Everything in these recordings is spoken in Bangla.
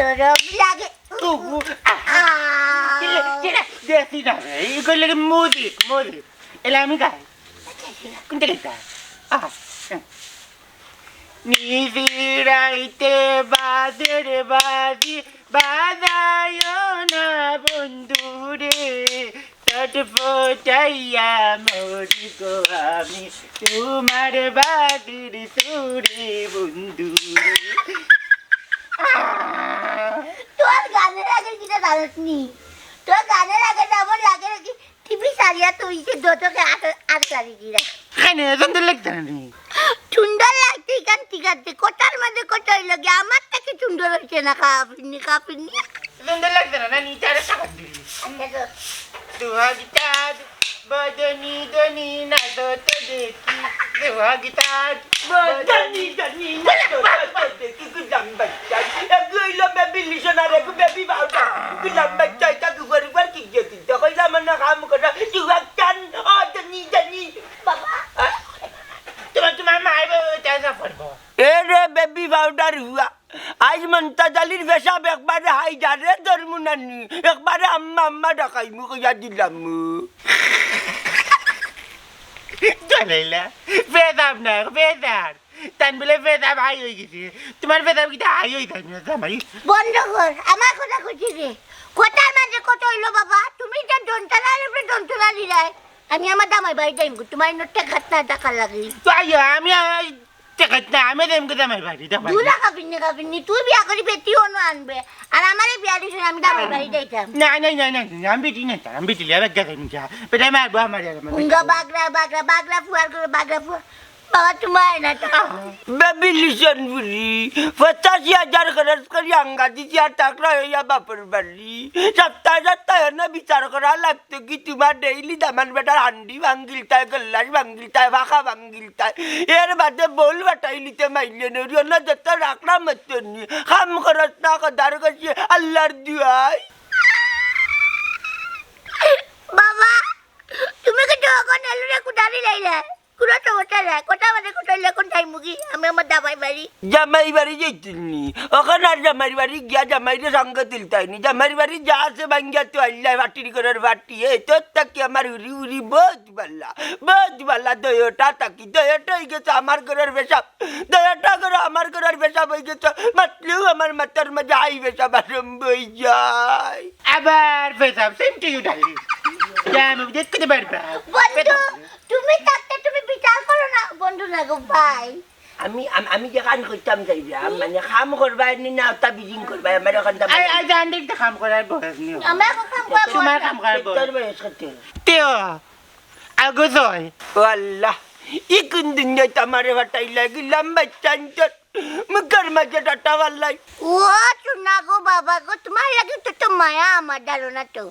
সরম লাগে দেশি না এগুলো লাগে মোদি এলা আমি গাই কোনটা গাইতা নিজিরাইতে বাদের বাজি বাজায় না বন্ধুরে চটপটাইয়া মরি গো আমি তোমার বাদির সুরে বন্ধুরে তোর গানের আগে কিটা জানিসনি তোর গানের আগে যেমন লাগে নাকি টিভি সারিয়া তুই সে দোটোকে আর সারি গিরা কেন সুন্দর লাগতো না সুন্দর লাগছে এখান ঠিক আছে কোটার মাঝে কোটা হইলো গিয়ে আমার থেকে সুন্দর হয়েছে না কাপিনি সুন্দর লাগতো না নিচে আরে টাকা দিলি দুহাগিতাজ বদনি দনি না তো দেখি দুহাগিতাজ বদনি দনি না তো দেখি গুলাম বাচ্চা এগুলো বেবি লিসনার এগু বেবি বাউটা গুলাম বাচ্চা এটা গুগরিবার কি যেতি যখন আমার না কাম করে দুহাগটান ও দনি বাবা তোমার মাইবে চাষা করবো এ রে বেবি পাউডার হুয়া আজ মন্তা জালির পেশাব একবারে হাই যা রে ধর্মুনানি একবারে আম্মা ডাকাই মুখ যা দিলাম চলেলা বেদাব না বেদার তান বলে বেদাব হাই হয়ে গেছে তোমার বেদাব কি হাই হয়ে থাকে না জামাই বন্ধ কর আমার কথা কইছি রে কোটার মাঝে কোটা হইলো বাবা তুমি যে দন্তলা দিলাই আমি আমার দামাই বাড়ি যাইম তোমার নোটটা ঘাটনা টাকা লাগে তো আমি টেকাত না আমি দেম কে জামাই বাড়ি জামাই তুই না কাপিনি তুই বিয়া করি বেটি অন্য আনবে আর আমারে বিয়া দিছ আমি দামাই বাড়ি যাইতাম না আমি বেটি না আমি বেটি লিয়া বাগা দেম যা বেটা মারবো আমার উঙ্গা বাগরা ফুয়ার করে বাগরা ফুয়া বাবা তোমার না টাকা বেবি লিসন বুড়ি 85,000 খরচ করি আঙ্গা দিছি আর টাকরা হইয়া বাপর বাড়ি সপ্তাহে না বিচার করা লাগতো কি তোমার ডেইলি দামান বেটার হান্ডি ভাঙ্গিলতায় গল্লাস ভাঙ্গিলতায় ভাখা ভাঙ্গিলতায় এর বাদে বল বাটাইলিতে মাইলে নরিও না যত রাখলাম মতনি খাম খরচ না কদার করছি আল্লাহর দুয়াই বাবা তুমি কি যখন এলো রে কুটারি লাইলা কুড়া তো ওটালা কোটা মানে কোটাইলে কোন টাইম মুগি আমি আমার দামাই বাড়ি যাইতিনি ওখানে আর জামাই বাড়ি গিয়া জামাইরে সঙ্গে তুলতাইনি জামাই বাড়ি যা আছে ভাঙ্গিয়া তো আল্লাহ ভাটির করার ভাটি এ তোর তাকি আমার উড়ি বহুত বাল্লা দয়টা তাকি দয়টা হয়ে গেছে আমার ঘরের পেশাব দয়টা করে আমার ঘরের পেশাব হয়ে গেছে মাতলেও আমার মাথার মাঝে হাই পেশাব আরম্ভ হয়ে যায় আবার পেশাব সেম টু ইউ ডার্লিং আমি দেখতে পারবা বন্ধু তুমি থাকতে তুমি বিচার করো না বন্ধু না গো ভাই আমি যে কান করতাম যাইবা মানে কাম করবা না ওটা বিজিং করবা আমার ওখান আই জানি তো কাম করার বয়স নেই আমার কাম করব তোমার কাম করার বয়স তেও আগজয় আল্লাহ ইকুন দুনিয়া তোমারে বাটাই লাগিলাম বাচ্চান মুখের মাঝে ডাটা বাল্লাই ও শোনা গো বাবা গো তোমার লাগে তো মায়া আমার দাঁড়ো না তো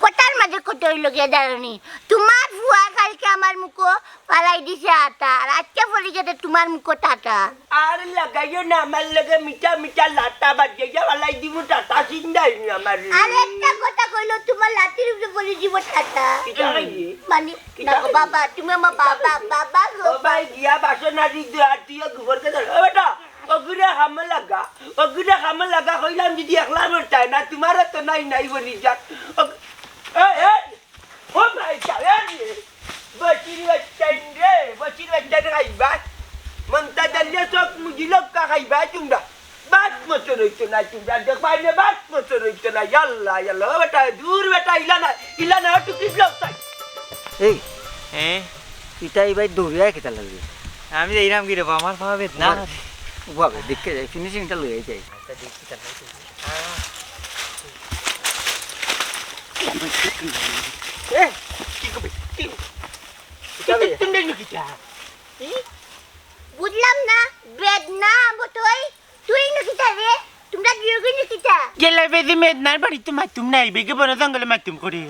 কোটার মাঝে কোটা হইল গিয়ে দাঁড়ানি তোমার ফুয়া কালকে আমার মুখো পালাই দিছে আটা আর আজকে বলি গেছে তোমার মুখো টাটা আর লাগাইও না আমার লগে মিঠা লাটা বাজে যা বালাই দিব টাটা চিন্তাই নি আমার আর একটা কথা কইলো তোমার লাঠির উপরে বলি দিব টাটা মানে না গো বাবা তুমি আমার বাবা গো ও ভাই গিয়া বাসন আদি দিও গোবর কে দাও বেটা ওগুলা হাম লাগা কইলাম যদি একলা মরতাই না তোমার তো নাই বলি যাক ও ভাই চালানি বচির বাচ্চা খাইবা মন্তা দালিয়া চক মুজিলক খাইবা তোমরা বাত মতো রইতো না তোমরা দেখবাই না বাত মতো রইতো না ইয়াল্লা বেটা দূর বেটা ইলানা টুকি ব্লক তাই এই ইটাই ভাই দৌড়িয়া খেতে লাগবে আমি যাইলাম কি রে আমার ভাবে না বাবা দেখতে যাই ফিনিশিংটা লয়ে যাই বুঝলাম না বেদ না বতই তুই নাকি রে তোমরা দিওগে নাকি তা গেলে বেদি মেদনার বাড়ি তো মাতুম নাই বেগে বন জঙ্গলে মাতুম করে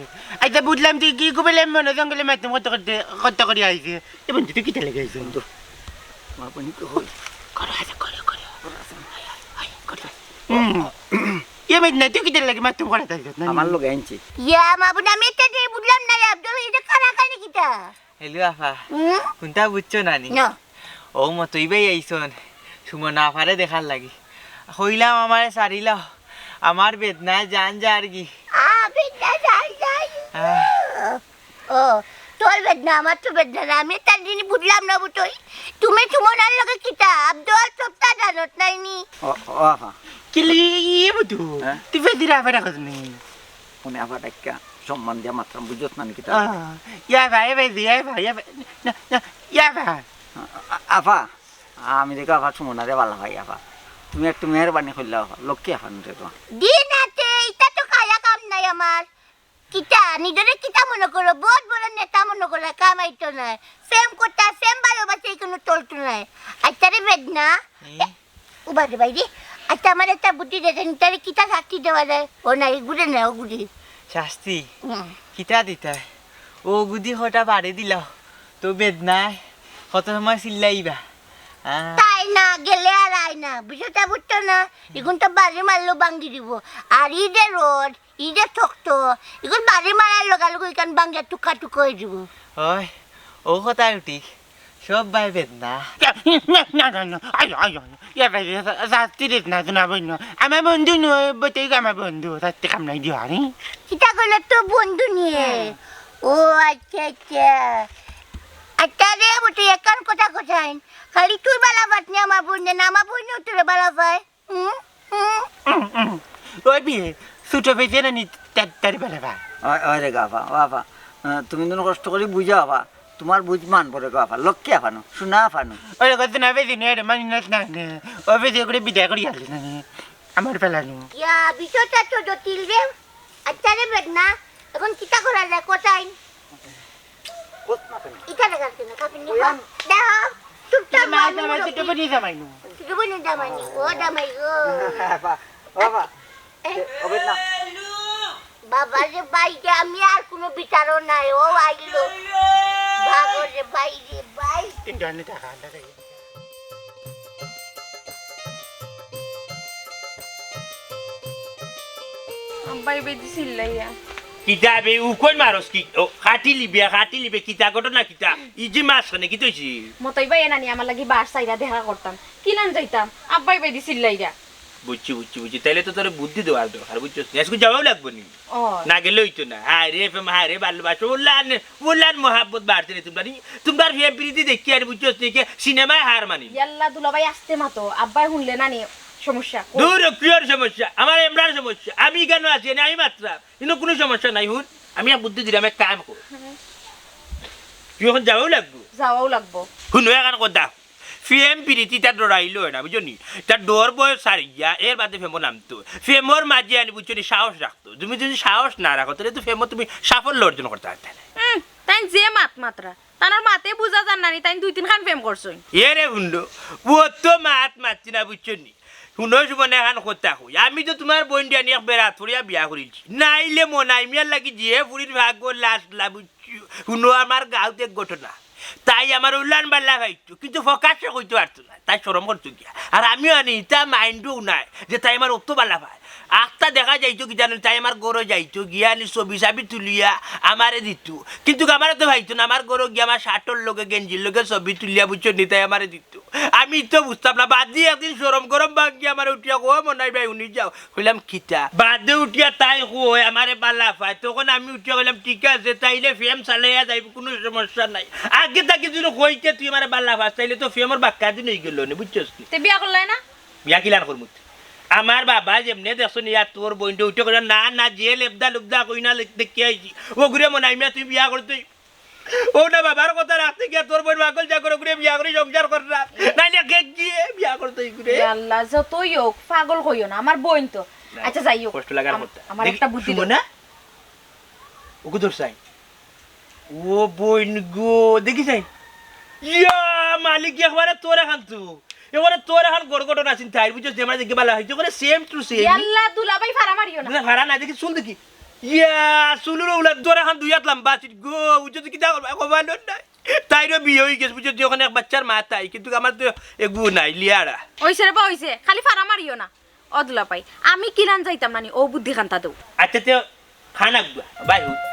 আইতা বুঝলাম তুই কি কইলে মন জঙ্গলে মাতুম কত করে আইছে এ বন্ধু তুই কি তেলে গেছিস বন্ধু মা বনি কো হই করে ये मैं नहीं किधर लगे मैं तुमको नहीं था আমার লোক আনছি ইয়া মাবুনা মেতে দে বুঝলাম না আব্দুল এটা কারা কানি কিটা হেলো আফা কোনটা বুঝছো নানি না ও মতই বাই আইছন সুমনা আফারে দেখার লাগি হইলাম আমারে সারিলা আমার বেদনায় জান যার কি বেদনা যাই যাই ও তোর বেদনা আমার তো বেদনা না আমি তার জিনিস বুঝলাম না বুঝই তুমি সুমনার লগে কিতা আব্দুল সপ্তাহ জানত নাইনি ও আফা কিলি বুধু হ্যাঁ? তুই বেদিরা বেড়া কত নেই উনি আবার ডাক্কা সম্মান দিয়া মাত্র বুঝত না কিতা ইয়া ভাই বেদি ইয়া ভাই আফা আমি দেখো আফা সুমনারে ভালো ভাই আফা তুমি একটু মেহরবানি করলে আফা লক্ষ্মী আফা নুরে তো দিন আছে এটা তো কায়া কাম নাই আমার কিতা নিজেরে কিতা মনে করো বহুত বড় নেতা মনে করো কামাইতো নাই সেম কথা সেম ভালোবাসা কোনো চলতো নাই আচ্ছা রে বেদনা উবারে বাইরে আচ্ছা আমার একটা বুদ্ধি দেন তারে কিতা শাস্তি দেওয়া যায় ও নাই গুড়ে না ও গুড়ি শাস্তি কিতা দিতাই ও গুদি হটা বাড়ি দিলাও তো বেদনায় কত সময় চিল্লাইবা তাই না গেলে আর আয় না বিষয়টা বুঝতো না এখন তো বাড়ি মারলো ভাঙ্গি দিব আর ঈদে রোড ঈদে থকতো এখন বাড়ি মারার লগালগ এখান ভাঙ্গা টুকা টুকা হয়ে দিব ওই ও কথা উঠি সব ভাই বেদনা না না না আয় আয় ইয়া ভাই শাস্তি দিত না শোনা বন্য আমার বন্ধু নয় বতেই আমার বন্ধু শাস্তি কাম নাই দিও আরে কিতা করলে তো বন্ধু নিয়ে ও আচ্ছা আচ্ছা আচ্ছা রে বুঝি একান কথা কোথায় খালি তুই বালা পাতনি আমার বোনে না আমার বোনেও তোর বালা পায় ওই বিয়ে ছোটো পেয়েছে না নি তার বেলা ভাই ওই রে গা আফা ও আফা তুমি তো কষ্ট করে বুঝা আফা তোমার বুঝ মানবো রে গো আফা লক্ষ্মী আফা নো শোনা আফা নো ওই কথা না বেশি নেই রে মানি না না ও বেশি করে বিদায় করি আসলে না আমার বেলা নো ইয়া বিষয়টা তো জটিল রে আচ্ছা রে বেদনা এখন কিতা করা যায় কোথায় ইটা দেখাচ্ছে না কাপিনি দেখো চুপচাপ ছোটো পেয়ে জামাই নো ছোটো বোনে দামানি ও দামাই গো আফা ও আফা হবে না বাবা রে বাইকে আমি আর কোনো বিচারও নাই ও আইলো বাবা রে বাই রে বাই কিন্তু আনি টাকা লাগে আব্বাই বেদি চিল্লাইয়া কিতাবে উকন মারস কি ও খাটি লিবে কিতা ঘটনা কিতা ইজি মাছ খানে কি তৈছি মতই বাই নানি আমার লাগি বার সাইরা দেখা করতাম কিলান যাইতাম আব্বাই বেদি চিল্লাইয়া বুঝছি তাইলে তো তোর বুদ্ধি দেওয়ার দরকার বুঝছো আজকে যাওয়াও লাগবো নি ও না গেলে হইতো না হায় রে ভালোবাসো উল্লান মহাব্বত বাড়তে রে তোমরা ফিয়া প্রীতি দেখি আর বুঝছো দেখে সিনেমায় হার মানি ইয়াল্লা দুলাভাই আসতে মাতো আব্বাই শুনলে নানি সমস্যা দূর কিয়র সমস্যা আমার এমরার সমস্যা আমি কেন আছি আমি মাত্র কিন্তু কোনো সমস্যা নাই হুন আমি আর বুদ্ধি দিলাম এক কাম কর তুই এখন যাওয়াও লাগবো যাওয়াও লাগবো শুনো এখন কথা ফেম প্রীতি তার ডরাইলো না বুঝছো নি তার ডর বয়স সারিয়া এর বাদে ফেমো নামতো ফেমর মাঝে আনি বুঝছো নি সাহস রাখতো তুমি যদি সাহস না রাখো তাহলে তো ফেমো তুমি সাফল্য অর্জন করতে পারতে না তাই যে মাত্রা তানার মাতে বুঝা যান নানি তাই 2-3 খান প্রেম করছই এ রে হুন্ডো ও তো মারছি না বুঝছো নি শুনো জীবনে এখন কথা হই আমি তো তোমার বোন দিয়া নিয়ে বেড়াত ফুরিয়া বিয়া করেছি নাইলে মনাই মিয়ার লাগি যে ফুরির ভাগ্য লাস্ট বুঝছো শুনো আমার গাঁওতে ঘটনা তাই আমার উল্লান বাল্লা ভাইতো কিন্তু ফকাশে কইতে পারতো না তাই শরম করতো গিয়া আর আমিও আনি তা মাইন্ডও নাই যে তাই আমার অত বাল্লা ভাই আখটা দেখা যাইতো কি জানো তাই আমার গরো যাইতো গিয়া আনি ছবি চাবি তুলিয়া আমারে দিত কিন্তু আমারে তো ভাইতো না আমার গরো গিয়া আমার শার্টর লোকে গেঞ্জির লোকে ছবি তুলিয়া বুঝছো নি তাই আমারে দিত আমি তো বুঝতাম না বাদ দিয়ে একদিন সরম গরম ভাঙ্গি আমার উঠিয়া কো মনাই ভাই উনি যাও কইলাম খিতা বাদে উঠিয়া তাই কই আমারে বাল্লা পায় তখন আমি উঠিয়া কইলাম ঠিক আছে তাইলে ফেম চালাইয়া যাইব কোনো সমস্যা নাই আগে তাকে যদি কইতে তুই আমার বাল্লা পাস তাইলে তো ফেমর বাক্কা দিন হয়ে গেল না বুঝছস তে বিয়া করলাই না বিয়া কিলান করমু আমার বাবা যেমনে দেখছো নিয়া তোর বইনটা উঠে করে না যে লেবদা কই না দেখি আইছি ও ঘুরে মনাই মিয়া তুই বিয়া করতে ও না বাবার কথা রাখতে গিয়া তোর বোন মাকল যা করে ঘুরে বিয়া করে সংসার করলাম নাইলে কে গিয়ে বিয়া করতে ঘুরে আল্লাহ যতই হোক পাগল কইও না আমার বোন তো আচ্ছা যাই হোক কষ্ট লাগার কথা আমার একটা বুদ্ধি শুনো না ওকে ধর চাই ও বইন গো দেখি চাই ইয়া মালিক একবারে তোর এখান তো এবারে তোর এখন গড়গড় না চিন্তা আর বুঝছো যেমন দেখি ভালো হইছে করে সেম টু সেম আল্লাহ দুলাভাই ফারা মারিও না না ভাড়া না দেখি চুল দেখি ইয়া চুলের ওলা তোর এখন দুই হাত লম্বা আছে গো বুঝছো কি দাও কমানো নাই তাইরও বিয়ে হয়ে গেছে বুঝছো ওখানে এক বাচ্চার মা তাই কিন্তু আমার তো এগু নাই লিয়ারা ওইছে রে বা ওইছে খালি ফারা মারিও না ও দুলাভাই আমি কিরান যাইতাম নানি ও বুদ্ধি খান্তা দেও আচ্ছা তো খানা বাই হই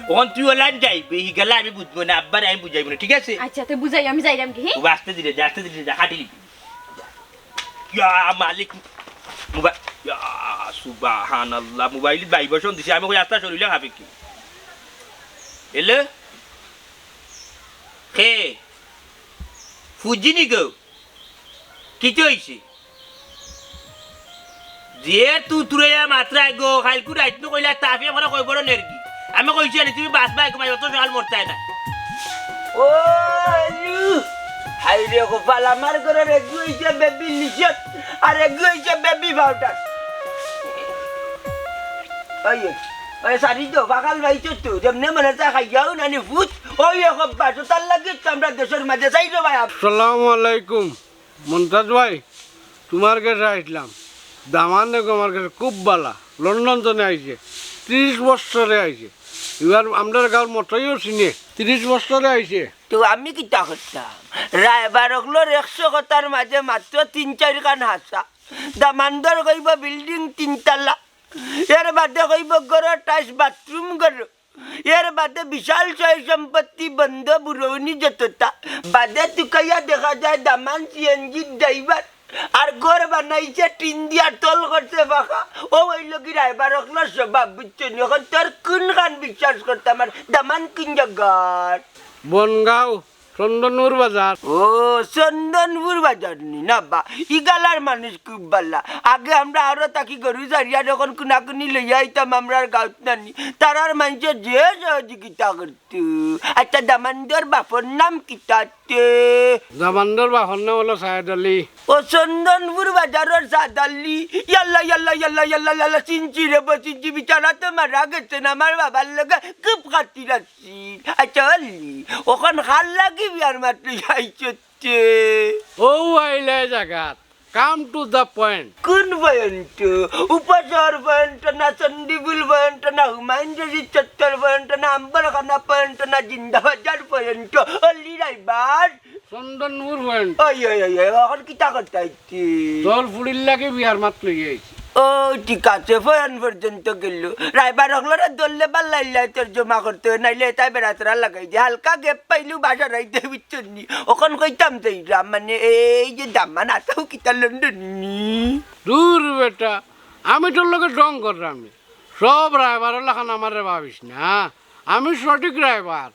ওখান তুই ওলান যাইবে হি গেলে আমি বুঝবো না আব্বার আমি বুঝাইব না ঠিক আছে আচ্ছা তুই বুঝাই আমি যাইলাম কি ও আসতে দিলে যা হাঁটি লিখি ইয়া মালিক মোবাইল ইয়া সুবহানাল্লাহ মোবাইল ভাইব্রেশন দিছে আমি কই আস্তা চলিলাম হবে কি এলে কে ফুজিনি গো কি হইছে যে তুই মাত্রা গো খাইলকু রাইতনো কইলা তাফিয়া করে কই বড় নেরকি আমি কইছি আনি তুমি বাস বাই কমাই অত সকাল মরতাই না ও লু হাই রে গোপাল আমার ঘরে রেগু হইছে বেবি লিচত আর রেগু হইছে বেবি পাউডার ওই সারি তো বাকাল ভাইছো তো যেমনে মনে চা খাই যাও নানি ভূত ওই এখন বাসো তার লাগে আমরা দেশের মাঝে যাইছো ভাই আসসালামু আলাইকুম মুমতাজ ভাই তোমার কাছে আসলাম দামান দেখো আমার কাছে খুব বালা লন্ডন জনে আইছে 30 বছরে আইছে এবার আমরা গাঁর মতইও চিনে 30 বছরে আইছে তো আমি কিতা করতাম রায়বার হলোর 100 কথার মাঝে মাত্র 3-4 খান হাসা দামান্দর কইব বিল্ডিং 3 তলা এর বাদে কইব ঘর টাইস বাথরুম ঘর এর বাদে বিশাল সয় সম্পত্তি বন্ধ বুড়ৌনি যতটা বাদে তুকাইয়া দেখা যায় দামান সিএনজি ড্রাইভার আর ঘর বানাইছে টিন দিয়া তল করছে ফাঁকা ও ওই লোক রায়বার হলোর স্বভাব বুঝছো এখন তোর কোন খান বিশ্বাস করতাম আর দামান কোন জায়গার বনগাঁও চন্দনপুর বাজার ও চন্দনপুর বাজার নি না বা ইগালার মানুষ খুব ভালো আগে আমরা আরো তাকি গরু সারিয়া যখন কুনাকুনি লইয়া আইতাম আমরা গাঁত নানি তারার মানুষের যে সহযোগিতা করতো আচ্ছা দামান্দর বাপর নাম কিতাতে জামানদর বাহন নাম হলো সাহেদ আলী ও চন্দনপুর বাজারের সাদাল্লি ইয়াল্লা ইয়াল্লা ইয়াল্লা ইয়াল্লা ইয়াল্লা চিনচি রে বচিনচি বিচারা তো মারা গেছেন আমার বাবার লগে খুব খাতির আসছি আচ্ছা হলি ওখান খাল লাগি বিয়ার মাত্র যাইছে ও আইলে জায়গাত কাম টু দ্য পয়েন্ট কোন পয়েন্ট উপশহর পয়েন্ট না চন্ডিপুল পয়েন্ট না হুমায়ুন চত্বর পয়েন্ট না আম্বরখানা পয়েন্ট না জিন্দাবাজার পয়েন্ট হলি রাইবার চন্দনপুর পয়েন্ট ওই ওই ওই এখন কিতা করতে আইছি দল ফুড়ির লাগে বিয়ার মাত লই আইছি ও ঠিক আছে ফয়ান পর্যন্ত গেল রাইবার হকলরে দললে বা লাইলাই তোর জমা করতে নাইলে তাই বেড়াতরা লাগাই দিয়ে হালকা গেপ পাইলু বাসা রাইতে বুঝছেন নি ওখান কইতাম যাইরা মানে এই যে দামান আতাও কিতা লন্ডনি দূর বেটা আমি তোর লোকে ডং করলাম সব রায়বার লাখান আমারে ভাবিস না আমি সঠিক রায়বার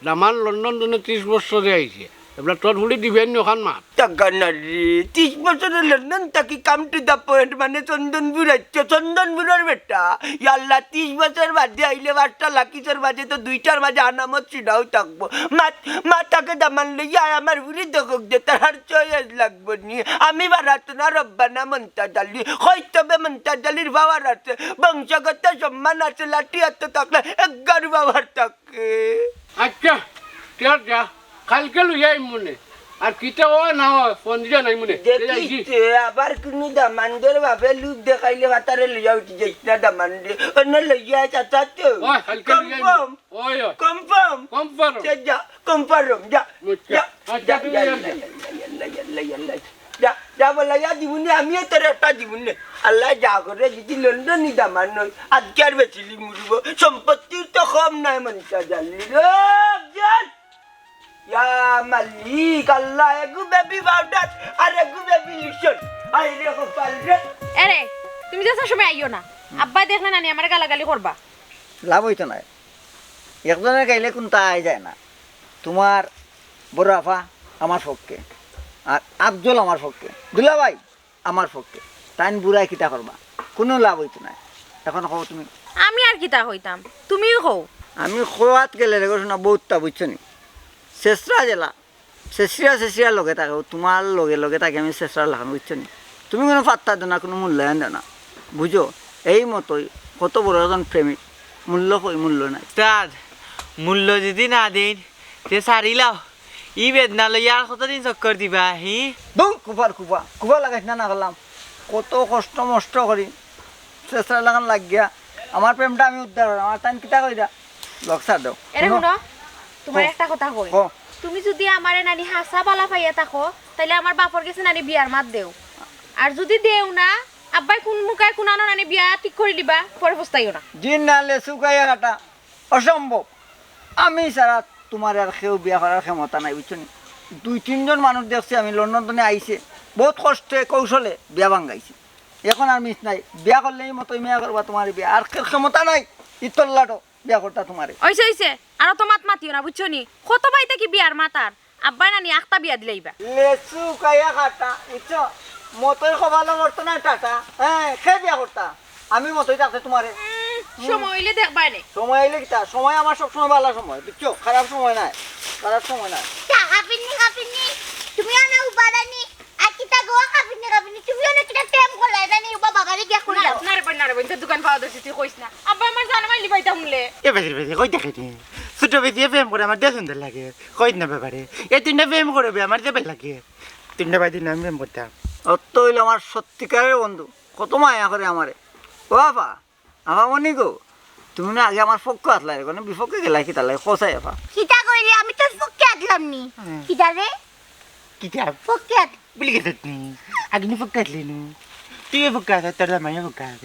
দামান লন্ডন জন্য 30 বছরে আইছে এবার তোর ফুড়ি দিবেন ওখান মাত টাকা না রে 30 বছরের লন্ডন তাকি কাম টু দ্য পয়েন্ট মানে চন্দনপুর আইছে চন্দনপুরের বেটা ইয়াল্লা 30 বছর বাদে আইলে 5টা লাকিসের বাজে তো 2টার মাঝে আনামত ছিড়াও থাকবো মাতাকে দামান লইয়া আমার ফুড়ি দখক দে তার চয়েস লাগবো নি আমি বারাত না রব্বানা মন্তাজ আলী হয়তবে মন্তাজ আলীর বাবার আছে বংশগত সম্মান আছে লাঠি হাতে থাকলে 11 বাবার থাকে আচ্ছা যা কালকে লইয়াই মনে আর কিটা ও না ফোন দিয়া নাই মনে দেখিতে আবার কোনো দামানদের ভাবে লুক দেখাইলে ভাতারে লইয়া উঠি যাইছ না দামানদে অন্য লইয়া চাচা তো ওই কালকে লইয়াই কনফার্ম ওই ওই কনফার্ম কনফার্ম যা কনফার্ম যা মুচ্ছা আচ্ছা তুই যা যা বলা যা দিবুনি আমিও তোর একটা দিবুনি আল্লাহ যা করে যদি লন্ডনই দামান নয় আজকে আর বেচিলি মুড়িব সম্পত্তির তো কম নাই মনটা জানলি রে ইয়া মালিক আল্লাহ এগু বেবি পাউডার আর এগু বেবি লিশন আই রে গোপাল রে এরে তুমি যাচ্ছ সময় আইও না আব্বা দেখলে নানি আমার গালাগালি করবা লাভ হইতো না একজনের গাইলে কোনটা আই যায় না তোমার বড় আফা আমার পক্ষে আর আফজল আমার পক্ষে দুলাভাই আমার পক্ষে তাই বুড়াই কিতা করবা কোনো লাভ হইতো না এখন কও তুমি আমি আর কিতা হইতাম তুমিও কও আমি খোয়াত গেলে রেগো শোনা বহুতটা বুঝছো নি শেষরা জেলা শেষরিয়া লগে থাকে তোমার লগে লগে থাকে আমি শেষরা লাগান বুঝছো নি তুমি কোনো পাত্তা দেও না কোনো মূল্যায়ন দেও না বুঝো এই মতোই কত বড় একজন প্রেমিক মূল্য কই মূল্য নাই তার মূল্য যদি না দিন তে সারিলাও ই বেদনা লইয়ার কতদিন চক্কর দিবা হি দৌড় কুফা লাগাইছ না করলাম কত কষ্ট মষ্ট করি চেষ্টা লাগান লাগিয়া আমার প্রেমটা আমি উদ্ধার করি আমার টাইম কিতা কইরা লক্সার দেও এরে শুনো তোমার একটা কথা কই ক। তুমি যদি আমারে নানি হাসা বালা পাইয়া থাকো তাহলে আমার বাপর কাছে নানি বিয়ার মাত দেও আর যদি দেও না আব্বাই কোন মুখায় কোন আনো নানি বিয়া ঠিক করে দিবা পরে পস্তাইও না দিন নালে শুকাইয়া কাটা অসম্ভব। আমি ছাড়া তোমার আর কেউ বিয়া করার ক্ষমতা নাই বুঝছো নি? 2-3 জন মানুষ দেখছি আমি লন্ডন টনে আইছে বহুত কষ্টে কৌশলে বিয়া ভাঙ্গাইছি। এখন আর মিস নাই, বিয়া করলেই মতো মেয়া করবা তোমার বিয়া, আর কেউ ক্ষমতা নাই ইতল্লাটো বিয়া করতা তোমারে। হইছে আর তো মাতিও না বুঝছো নি, কত বাইতে কি বিয়ার মাতার আব্বাই নানি আখতা বিয়া দিলেইবা। লেচু কাইয়া কাটা বুঝছো, মতোই খবালো করতো না টাটা। হ্যাঁ, খে বিয়া করতা, আমি মতোই থাকতে তোমারে। সময় হইলে দেখবাই নে। সময় আইলে কিতা, সময় আমার সব সময় ভালো সময় বুঝছো, খারাপ সময় নাই, খারাপ সময় নাই। কাপিনি তুমি আনা উপাদানি আর কিতা গোয়া কাপিনি তুমি অনেক কিটা টেম করলাই জানি বাবা গাড়ি গিয়া কই দাও না রে বন্ধু দোকান পাওয়া দছি তুই কইস না আব্বা আমার জানা মাইলি বাইতা হুনলে এ বেশি বেশি কই দেখে নি ছোট বেশি প্রেম করে আমার দেখ সুন্দর লাগে কই না ব্যাপারে এ তিনটা প্রেম করবে আমার দেবে লাগে তিনটা বাই দিন আমি প্রেম করতাম। অত হইল আমার সত্যিকারের বন্ধু, কত মায়া করে আমারে। ও আপা, আপা মনি গো, তুমি না আগে আমার পক্ষ আসলাই কোনো বিপক্ষে গেলাই কি তালাই খসাই আপা। কিতা কইলি আমি তোর পক্ষে আটলাম নি কিতা রে কি যাব পক্ষে আট বলি গেছে নি আগনি ফকাতলি নু তুই ফকাত তোর মাইয়া ফকাত।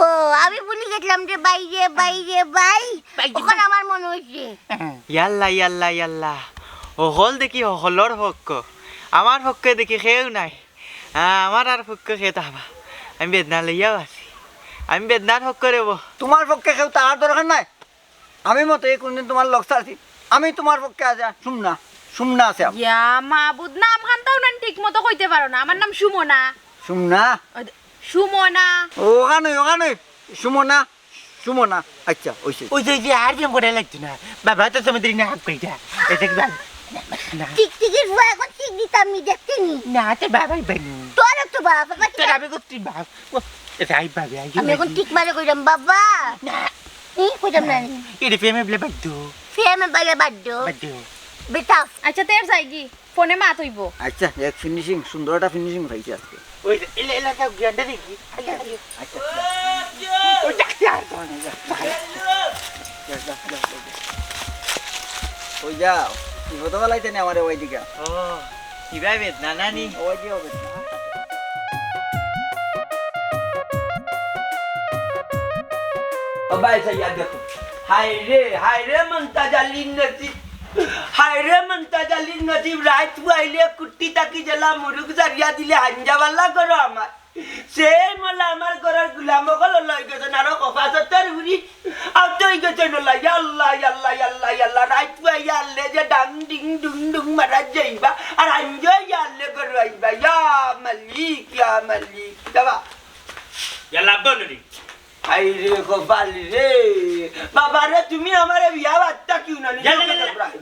ও আমি ভুলে গেছিলাম যে বাই ওখানে আমার মনে হয়েছে ইয়াল্লা ইয়াল্লা ইয়াল্লা ও হল দেখি হলর পক্ষ, আমার পক্ষে দেখি খেয়েও নাই। আমার আর পক্ষ খেয়ে তাহবা আমি বেদনা লইয়াও আছি, আমি বেদনার পক্ষ রেব। তোমার পক্ষে কেউ তাহার দরকার নাই, আমি মতো এই কোনদিন তোমার লক্ষ আছি, আমি তোমার পক্ষে আছে। সুমনা আছে। ইয়া মাবুদ নাম খানতাও না ঠিক মতো কইতে পারো না, আমার নাম সুমনা। সুমনা ওখানে সুমনা। আচ্ছা ওইসে ওই যে আর প্রেম করে লাগতো না বাবা তো সমুদ্র না হাত কইটা এটা কি না টিকটিকির ফুয়া এখন ঠিক দিতাম নি দেখতে নি না তোর বাবাই বানু তোর তো বাবা তোর আমি করছি বাপ এটা আই বাবা আমি এখন ঠিক মারে কইলাম বাবা না কইলাম না এটা প্রেমে বলে বাদ্দু ফেমে বাইরে বাদ্য বেটা আচ্ছা তের যাইগি ফোনে মাত হইব। আচ্ছা এক ফিনিশিং, সুন্দর একটা ফিনিশিং হয়েছে আজকে। ওই এলা এলা কাউ গিয়ান্ডা দেখি আচ্ছা ওই দেখতে আর তো ওই যাও বিপদ বেলাইতে নে আমার ওই দিকে ও কিবা বেদনা নানি ওই দিয়ে হবে না। अबाय सैया देखो हाय रे मनता जाली नसीब हाय रे मनता जाली नसीब रात वाइले कुट्टी ताकी जला मुरुग जरिया दिले हांजा वाला करो আমার সে মলা আমার ঘরের গুলাম কল লই গেছে না রো কফাসতের হুরি আউ তুই গেছে নলা আল্লাহ আল্লাহ আল্লাহ আল্লাহ রাত ওয়াইয়া আল্লে যে ডাং ডিং ডুং ডুং মারা যাইবা আর হাंजा আল্লে করো আইবা ইয়া মালিক দাবা ইয়াল্লা বলরি হাই রে গোপাল রে বাবা রে তুমি আমারে বিয়া বাচ্চা কিউ না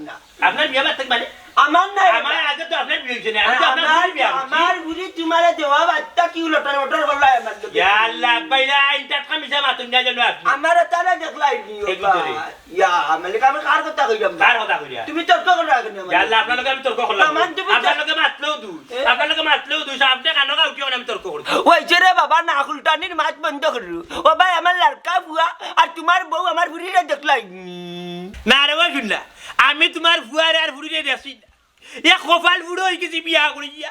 না আপনার বিয়া বাচ্চা মানে আমার নাই আমার আগে তো আপনার বিয়ে হইছে না আমি তো আপনার বিয়া আমার বুড়ি তোমারে দেওয়া বাচ্চা কিউ লটর মটর করলাই আমার ইয়া আল্লাহ বাইলা ইন্টার খামিসা মাতুন না জানো আপনি আমার তারা দেখলাই নি ইয়া মালিক আমি কার কথা কইলাম কার কথা কইয়া তুমি তর্ক করো আগে না ইয়া আল্লাহ আপনার লগে আমি তর্ক করলাম আপনার লগে মাতলেও দুই আপনার লগে মাতলেও দুই আপনি কানো কা উঠিও না আমি তর্ক করব ওই যে রে বাবা না উল্টানির মাছ বন্ধ করু ও ভাই আমার লড়কা বুয়া আর তোমার বউ আমার বুড়িরে দেখলাই না রে ওই শুনলা আমি তোমার ফুয়ারে আর বুড়িরে দেখছি এ কপাল বুড়ো হই গেছি বিয়া করিয়া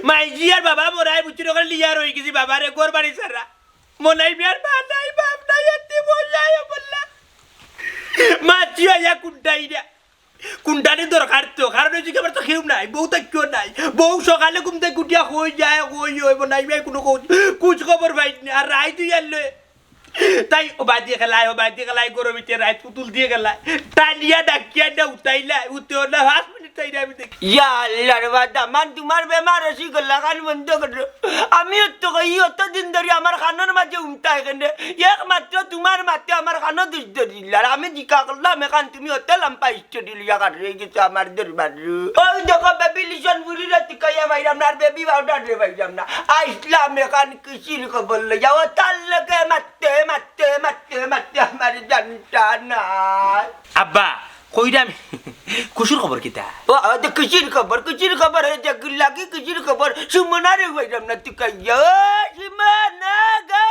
মাইজি আর বাবা মরাই বুঝি রকম লিয়ার হই গেছি বাবারে গোর বাড়ি সারা মনাই বিয়ার মা নাই বাপ নাই এতে বললাই বললা মাছি আয়া কুন্ডাই না কুন্ডানি দরকার তো কারণ হচ্ছে কি আমার তো খেউ নাই বউ তো কেউ নাই বউ সকালে ঘুম থেকে উঠিয়া হয়ে যায় হই মনাই বিয়ার কোনো কুচ খবর পাই না আর রাই তুই আনলো তাই ও বাদিয়ে খেলায় গরমিতে রাত পুতুল দিয়ে গেলায় টানিয়া ডাকিয়া না উঠাইলাই উঠেও না 5 মিনিট তাই আমি দেখি ইয়া আল্লাহ রে বাদা মান তোমার বেমার হসি গলা কান বন্ধ করো আমি তো কই অত দিন ধরে আমার কানের মাঝে উমটা এখানে একমাত্র তোমার মাতে আমার কানো দুষ ধরিল আর আমি জিকা করলাম এখান তুমি অত লম্পা স্টুডিয়া কাট রয়ে গেছে আমার দরবার ওই দেখো বেবি লিশন বুড়ি রাতি কইয়া ভাইরাম না বেবি পাউডার রে ভাইরাম না আইসলাম এখান কিসির খবর লই যাও তার লগে মাতে আমার জানটা না আব্বা কইরা আমি খুশির খবর কিতা ও আদে কিসির খবর হে জগল লাগি কিসির খবর সুমনা রে ভাইরাম না তুই কইয়া সুমনা গো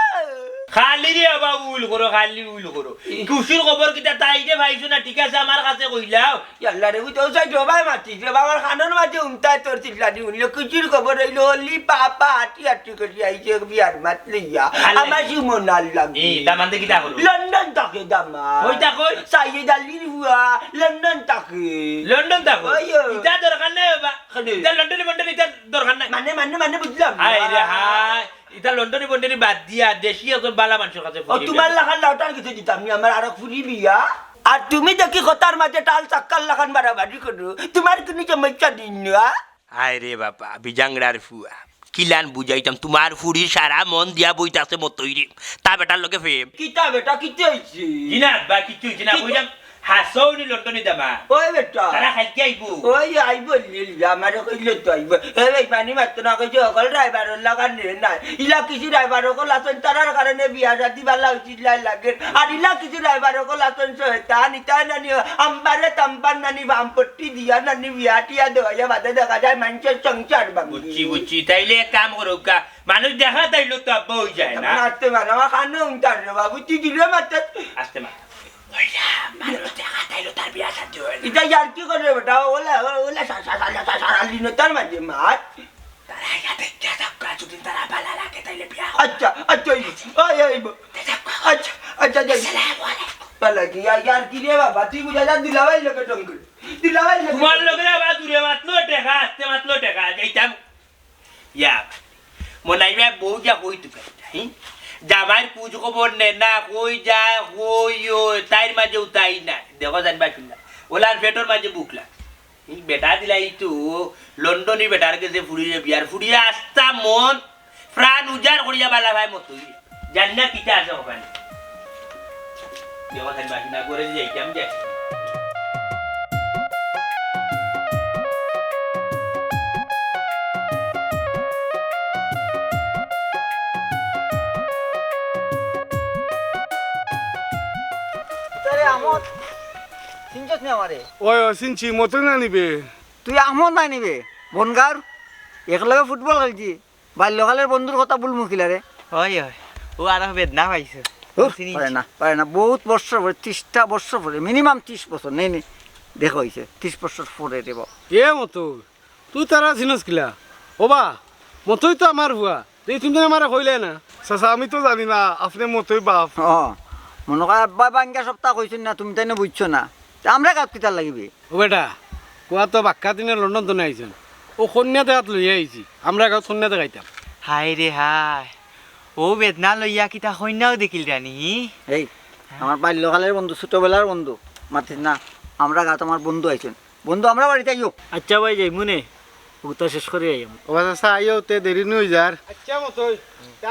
খালি রে বাবা উল করো খুশির খবর কিতা তাইতে ভাইছো না ঠিক আছে আমার কাছে কইলাও ইয়াল্লা রে তুই যাই জবাই মাতিস রে বাবার খানন মাঝে উমতা তোর চিল্লানি উনলে কিসির খবর হইলো লি পাপা আটি করি আইছে বিয়ার মাত লইয়া আমার সুমনা লাগি এই দামানতে কিতা হলো লন্ডন তক থাকে দামা কই থাকই? সাইয়েদ আলীর বুয়া লন্ডন থাকে লন্ডন থাকো ওই, ওই। ইটা দরকার নাই বাবা কেন? ইটা লন্ডনে বন্ডনে ইটা দরকার নাই মানে বুঝলাম না। হাই রে হাই ইটা লন্ডনে বন্ডনে বাদ দিয়া দেশি এখন বালা মানুষের কাছে ও তোমার লাখান লাউটার কিছু দিতাম নি আমার আরো ফুরি বিয়া আর তুমি দেখি কথার মাঝে টাল চাক্কার লাখান বাড়াবাড়ি করো তোমার কোনো সমস্যা দিন না হাই রে বাবা বিজাংরার ফুয়া কিলান বুঝাইতাম তোমার ফুড়ি সারা মন দিয়া বইতাছে মতই রে তা বেটার লগে ফেম কিতা বেটা কিতে হইছে জিনা বা কিছু জিনা কইলাম হাসৌনি লন্ডনে দামা ওই বেটা তারা খাইতে আইবো ওই আইব লিলি আমার কইলে তো আইব এই পানি মাত্র না কইছে অকল ড্রাইভার লাগান নাই ইলা কিছু ড্রাইভার অকল আছেন তারার কারণে বিয়া শাদি বালা উচিত লাগে আর ইলা কিছু ড্রাইভার অকল আছেন শয়তান ইতা নানি আম্বারে তাম্বার নানি বামপট্টি দিয়া নানি বিয়া টিয়া দেওয়া বাদে দেখা যায় মানুষের সংসার বুঝছি বুঝছি তাইলে এক কাম করো কা মানুষ দেখা তাইলো তো আব্বা হই যায় না আসতে মানে আমার খানো উন্টার রে বাবু তুই দিলে মাত্র আসতে মা ওইলা মানুষ দেখা তাইলো তার বিয়া শাদি হয় না এটা আর কি করে বেটা ওলা ওলা সারা দিন তার মাঝে মাছ তারা ইয়া দেখতে থাকা যদি তারা ভালো লাগে তাইলে বিয়া আচ্ছা আচ্ছা ওই আইব আচ্ছা আচ্ছা যাই পালা কি यार কি রে বাবা তুই বুঝা যা দিলাবাই লোকে টঙ্কর দিলাবাই তোমার লগে আবার দূরে মাতলো টেকা আসতে মাতলো টেকা যাইতাম ইয়া মনাইবা বউ যা কই তুই হ্যাঁ জামাই পুজ খবর নে না কই যায় কই ও তাইর মাঝে উতাই না দেখো জানবা শুনলা ওলার পেটর মাঝে বুকলা এই বেটা দিলাই তো লন্ডনের বেটার কাছে ফুড়িয়ে বিয়ার ফুড়িয়ে আসতা মন প্রাণ উজাড় করিয়া বালা ভাই মতই জান্না কিটা আছে ওখানে দেখো জানবা শুনলা করে যাইতাম যে তারে আহমদ চিনছস না আমারে ওই চিনছি মতো না নিবে তুই আহমদ নাই নিবে বনগাঁর একলগে ফুটবল খেলছি বাল্যকালের বন্ধুর কথা বল মুখিলা রে ওই ওই ও আর বেদনা পাইছে পারে না বহুত বছর পরে 30টা বছর পরে মিনিমাম 30 বছর নেই নেই দেখো হয়েছে 30 বছর পরে দেব এ মতো তুই তারা চিনস কিলা ওবা মতোই তো আমার হুয়া এই তুমি আমার কইলে না চাচা আমি তো জানি না আপনি মতোই বাপ ও মনে কর আব্বা বাঙ্গা সপ্তাহ কইছেন না তুমি তাই না বুঝছো না তা আমরা গাত কিতার লাগিবে ও বেটা কোয়া তো বাক্কা দিনে লন্ডন তো আইছেন ও কন্যা দেখাত লই আইছি আমরা গাঁত কন্যা দেখাইতাম হাই রে হাই ও বেদনা লইয়া কিতা কন্যাও দেখিল রানি এই আমার বাল্যকালের বন্ধু ছোটবেলার বন্ধু মাতিস না আমরা গাত আমার বন্ধু আইছেন বন্ধু আমরা বাড়িতে আইও আচ্ছা ভাই যাই মনে ওটা শেষ করে আইম ও চাচা আইও তে দেরি নই যার আচ্ছা মতোই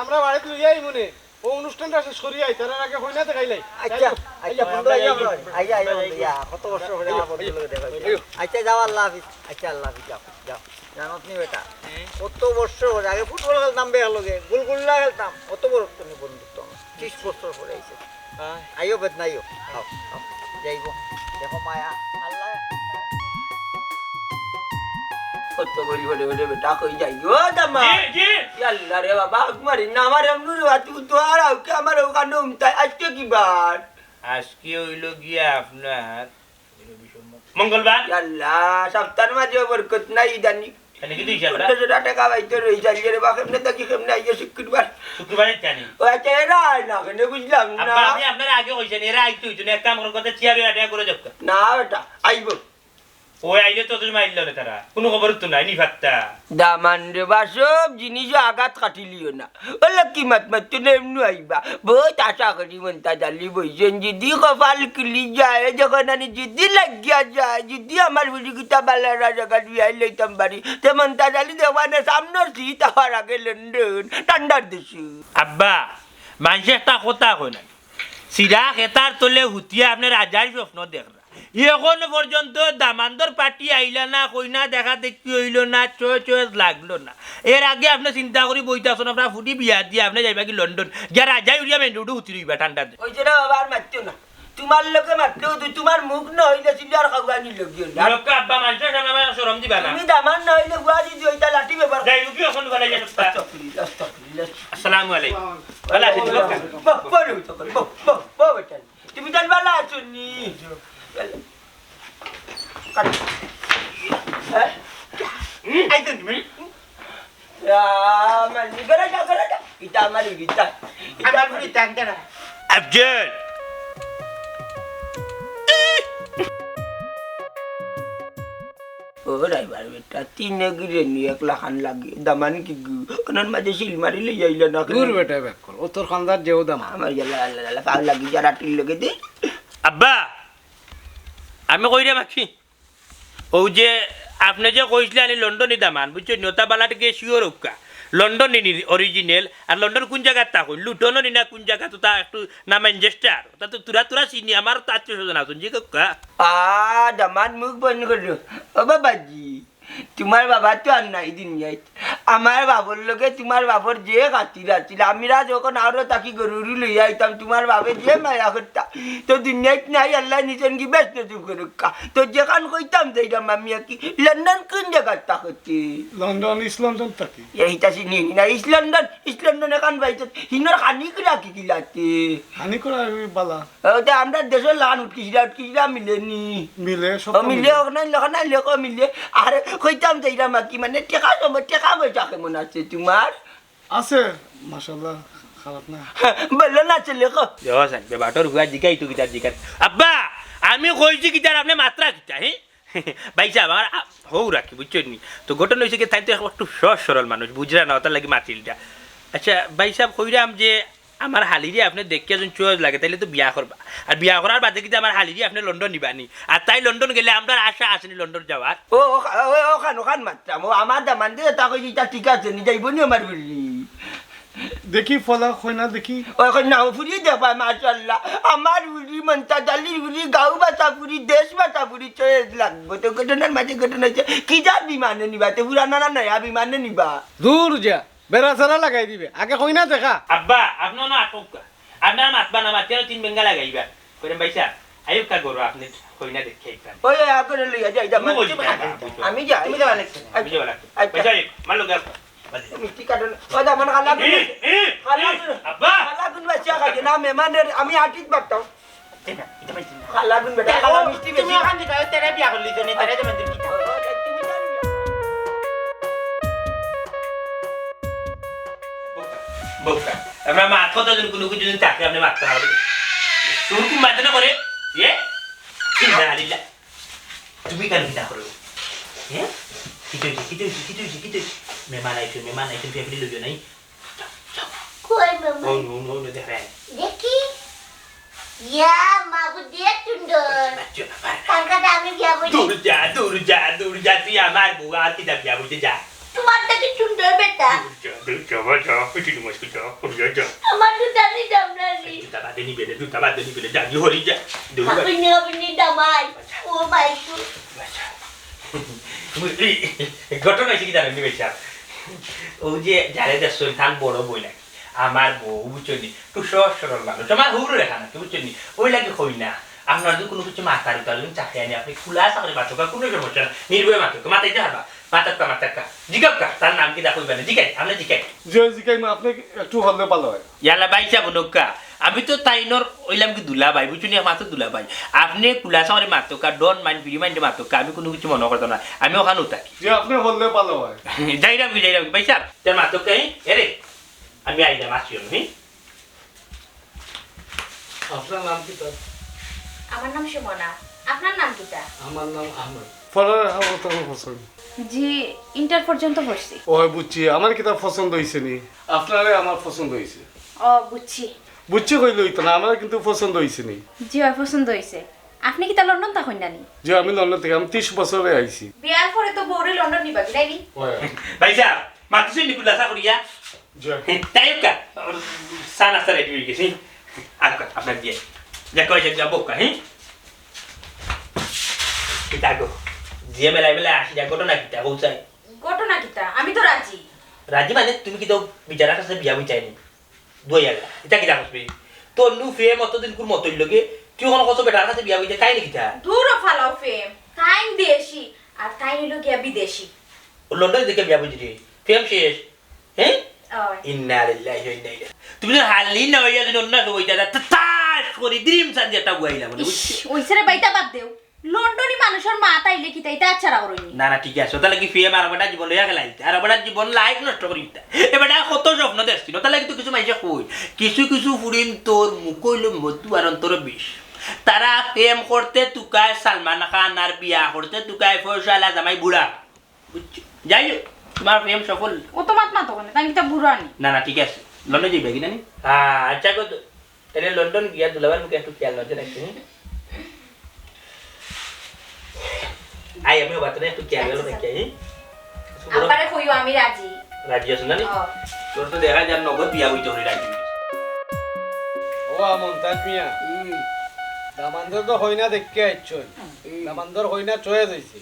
আমরা বাড়িতে লই আই মনে ও অনুষ্ঠানটা শেষ করি আই তার আগে কন্যা দেখাইলাই আচ্ছা আচ্ছা বন্ধু আইও আইয়া আইয়া বন্ধু ইয়া কত বছর পরে আমার বন্ধু লগে দেখা হইছে। আচ্ছা যাও আল্লাহ হাফিজ আচ্ছা আল্লাহ হাফিজ যাও যাও জানত নি বেটা কত বছর পরে আগে ফুটবল খেলতাম বেয়ার লগে গুলগুল্লা খেলতাম কত বড় তুমি বন্ধুত্ব 30 বছর পরে আইছে আইও বেদনা আইও আও আও যাইব দেখো মায়া আল্লাহ কত বলি বলে বলে বেটা কই যাই ও দামা জি আল্লাহ রে বাবা মারি না আমার এমনি রে তুই তো আর ওকে আমার ওখানে উমতাই আজকে কি বার আজকে হইল গিয়া আপনার মঙ্গলবার আল্লাহ সপ্তাহের মাঝে বরকত নাই জানি এনে কি দিছে আমরা ছোট টাকা বাইতে রই যাইয়ে রে বাবা কেমনে তাকি কেমনে আইয়ে শুক্রবার শুক্রবারে জানি ও আচ্ছা এরা না কেন বুঝলাম না আব্বা আমি আপনার আগে কইছেন এরা আইতো হইতো না এক কাম করুন কথা চেয়ারে আটা করে যাক না বেটা আইব ওই আইলে তো তুমি আইল না তারা কোনো খবর তো নাই নি ফাত্তা দামান রে বা সব জিনিস আঘাত কাটিলিও না ওলা কি মাত তো এমনি আইবা বহুত আশা করি মনটা জালি বইছেন যদি কপাল কিলি যায় যখন আমি যদি লাগিয়া যায় যদি আমার বুঝিকিটা বালারা জায়গা বিয়াই লইতাম বাড়ি তেমন তা জালি দেওয়ানে সামনের সিট হওয়ার আগে লন্ডন ঠান্ডার দেশে আব্বা মানুষে একটা কথা কই না সিরা খেতার তলে হুতিয়া আপনার রাজার স্বপ্ন দেখরা এখনো পর্যন্ত দামান্দর পার্টি আইলা না কইনা দেখা দেখি হইল না চয়েস লাগলো না এর আগে আপনি চিন্তা করি বইতে আসুন আপনার ফুটি বিয়া দিয়ে আপনি যাইবা কি লন্ডন যা রাজাই উড়িয়া মেন রোডে উঠি রইবা ঠান্ডাতে ওই যে বাবা আর মারতো না তোমার লোকে মারতো তোমার মুখ নইলে ছিল আর খাওয়ানি লোকজন লোক আব্বা মানুষের সামনে আমার শরম দিবা না তুমি দামান নইলে বুয়া দিদি ওইটা লাঠি ব্যবহার যাই উকি এখন বলা যায় আসসালামু আলাইকুম ভালো আছেন তুমি জান ভালো আছো নি আফজল ও ড্রাইভার বেটা তিনে গিরে নি 1 লাখ আন লাগে দামান কি ওনার মাঝে শিল মারি লই যাইল না দূর বেটা ব্যাক কর ও তোর খানদার যেও দাম আমার গেল আল্লাহ পাগ লাগি যারা টিল লগে দে আব্বা আমি কইরে মাখি ও যে আপনি যে কইছিলেন আমি লন্ডনে দামান বুঝছো নতা বালাটকে শিওর উকা লন্ডন অরিজিনাল আর লন্ডন কোন জায়গা তা কই লুটনো নি না কোন জায়গা তো তা একটু না ম্যানচেস্টার তা তো তুরা চিনি আমার তো আত্মীয় না শুনছি কা দামান মুখ বন্ধ করলো ও বাবাজি তোমার বাবা তো আর নাই দিন যাই আমার বাবর লোকে তোমার বাবর যে খাতির আছিল আমিরা যখন আরো তাকি গরুরু লই আইতাম তোমার বাবে যে মায়া করতাম তো দুনিয়াত নাই আল্লাহ নিজেন কি ব্যস্ত তুই করুকা তো যেখান কইতাম যাইতাম আমি কি লন্ডন কোন জায়গাটা হচ্ছে লন্ডন ইস্ট লন্ডন থাকি এইটা চিনি না ইস্ট লন্ডন এখান পাইছে হিনোর হানি কিরা কি কিলাতে হানি করা বালা ওটা আমরা দেশের লান উঠকিছিলা মিলেনি মিলে সব মিলে ওখানে লেখানা লেখ মিলে আর কইতাম যাইতাম কি মানে টেকা পয়সা কেমন আছে তোমার আছে মাশাআল্লাহ খারাপ না বললো না আছে লেখ দেওয়ান বেবাটর হুয়া জিকাই তো গিটার জিকার আব্বা আমি কইছি গিটার আপনি মাত্রা গিটা হ্যাঁ ভাই সাহেব আমার হৌ রাখি বুঝছো নি তো ঘটনা হয়েছে কি তাই তো একটু সহজ সরল মানুষ বুঝরা না তার লাগে মাতিলটা আচ্ছা ভাই সাহেব কইরাম যে আমার হালিরে আপনি দেখে যখন চয়েস লাগে তাইলে তো বিয়া করবা আর বিয়া করার বাদে কিন্তু আমার হালিরে আপনি লন্ডন নিবানি আর তাই লন্ডন গেলে আমরা আশা আসেনি লন্ডন যাওয়ার ওখান মাত্রাম ও আমার দামান দিয়ে তা কইছি তা ঠিক আছে নি যাইব নি আমার বলি দেখি ফলা হয় না দেখি ওখানে নাও ফুরি দেখবা মাশাআল্লাহ আমার উলি মন্তা দালির উলি গাঁও বাতা পুরি দেশ বাতা পুরি চয়েস লাগবো তো ঘটনার মাঝে ঘটনা হচ্ছে কি যা বিমানে নিবা তো পুরানা না নয়া বিমানে নিবা দূর যা বেড়া সারা লাগাই দিবে আগে কই না দেখা আব্বা আপনার না আটক আপনার মাতবা না মাতে 3 বেঙ্গা লাগাইবা কইরেন ভাই সাহেব আইব কা গরো আপনি কই না দেখে আইবেন ওই করে লইয়া যাই আমি যাই আমি যাওয়া লাগছে বুঝে বলা ভাই সাহেব মালো গা মিষ্টি কাটন ও দামান খালা আব্বা খালা গুন বাচ্চা খাই না মেহমানের আমি আটিত বাটতাম খালা গুন বেটা খালা মিষ্টি বেশি তুমি ওখান থেকে তেরে বিয়া করলি জনি তেরে তুমি দিবি বোকা আমরা মাত কথা যদি কোনো কিছু যদি চাকরি আপনি মারতে হবে তোর কি মারতে না করে এ ইন্দালিল্লাহ তুমি কেন কিনা করো হ্যাঁ কিতো মেহমান আইছো ফ্যামিলি লইও নাই কই মামা ও নো দেখা দেখি ইয়া মাগু দিয়ে সুন্দর কালকাটা আমি বিয়া বলি দূর যা তুই আমার বউ আর কি বিয়া বলতে যা তোমার দেখি সুন্দর বেটা আমার তো জানি দামনারি দুটা বাদে নিবে জানি হরি যা আপনি আপনি দামাই ও মাই গড ঘটনা হয়েছে কি জানেন নিবে ও যে যারে দেশ থান বড় বই লাগে আমার বউ বুঝছি একটু সহজ সরল মানুষ আমার হুড়ো রেখা না বুঝছি ওই লাগে হই না আপনার যদি কোনো কিছু মাথার চাকরি আনি আপনি খোলা চাকরি মাথকা কোনো সমস্যা না নির্ভয় মাথকা মাথাইতে হারবা মাথাক্কা জিগাবকা তার নাম কি দেখো জিগাই আমরা জিগাই জিকাই আপনি একটু হলে ভালো হয় ইয়ালা বাইসা বনকা আমি তো তাইনর ওইলাম কি দুলা ভাই বুঝুনি মাত্র দুলা ভাই আপনি কুলা সামনে মাতকা ডন মাইন্ড ভিডিও মাইন্ড মাতকা আমি কোনো কিছু মনে করতাম না আমি ওখানে থাকি যে আপনি হলে ভালো হয় যাইরাম কি ভাই স্যার তোর মাতকা এরে আমি আইলাম আসি আমি আপনার নাম কি তার আমার নাম সুমনা আপনার নাম কিটা আমার নাম আহমেদ পড়ার আমার পছন্দ জি ইন্টার পর্যন্ত পড়ছি ও বুঝছি আমার কিতাব পছন্দ হয়েছে নি আপনারে আমার পছন্দ হয়েছে ও বুঝছি বুঝছি কইলে হইতো না আমার কিন্তু পছন্দ হয়েছে নি জি ওই পছন্দ হইছে আপনি কি তা লন্ডন তখন জানি যে আমি লন্ডন থেকে আমি 30 বছরে আইছি বিয়ার পরে তো বউরে লন্ডন নিবা কি নাইনি ভাই স্যার মাতুসি নিকুলা সাকরিয়া যে তাইকা সানা সারে দিবি গেছি আকা আপনার দিয়ে যা কই যা বকা হ্যাঁ কিতাগো জিএম লাইভে আসি যা ঘটনা কিতা হউছাই ঘটনা কিতা আমি তো রাজি রাজি মানে তুমি কি তো বিচারা কাছে বিয়া বুঝাইনি দুইয়ালা এটা কিতা করবি তো নু ফেম অতদিন কুর মতই লগে তুই কোন কত বেটার কাছে বিয়া বুঝাই কাই নাকি তা দূর ফালাও ফেম টাইম দেশি আর টাইম হলো গিয়া বিদেশি লন্ডন থেকে বিয়া বুঝি ফেম শেষ হ্যাঁ ওই ইন্না লিল্লাহি ওয়া ইন্না ইলাইহি তুমি তো হালি না হইয়া যদি অন্য কেউ হইতা তাস করে ড্রিম সান যেটা গুয়াইলা মানে বুঝছি ওইসরে বাইতা বাদ দেও লন্ডনি মানুষের মা তাইলে কি তাইতা আচ্ছা রাওরনি না না ঠিক আছে তাহলে কি ফেম আর বেটা জীবন লইয়া গেলাই আর বেটা জীবন লাইফ নষ্ট করিতা এ বেটা কত স্বপ্ন দেখছিল তাহলে তো কিছু মাইছে কই কিছু ফুরিন তোর মুখ হইল মধু আর অন্তর বিষ তারা প্রেম করতে তুকায় সালমান খান আর বিয়া করতে তুকায় ফয়সালা জামাই বুড়া বুঝছো যাই হোক, তোমার প্রেম সফল। ও তো মাত মাতো কেন তাই কিতা বুড়া নি না না ঠিক আছে, লন্ডন যাইবে কিনা নি? হ্যাঁ আচ্ছা গো, তাহলে লন্ডন গিয়া দুলাবার মুখে একটু খেয়াল নজর রাখছি। আই আমি বাতরে একটু খেয়াল রাখি। আমারে কইও আমি রাজি। রাজি আছো না নি? তোর তো দেখা যার নগদ বিয়া হইতে হলে রাজি। ও মমতাজ মিয়া দামানদের তো হইনা দেখে আইছই দামানদের হইনা চয়ে যাইছে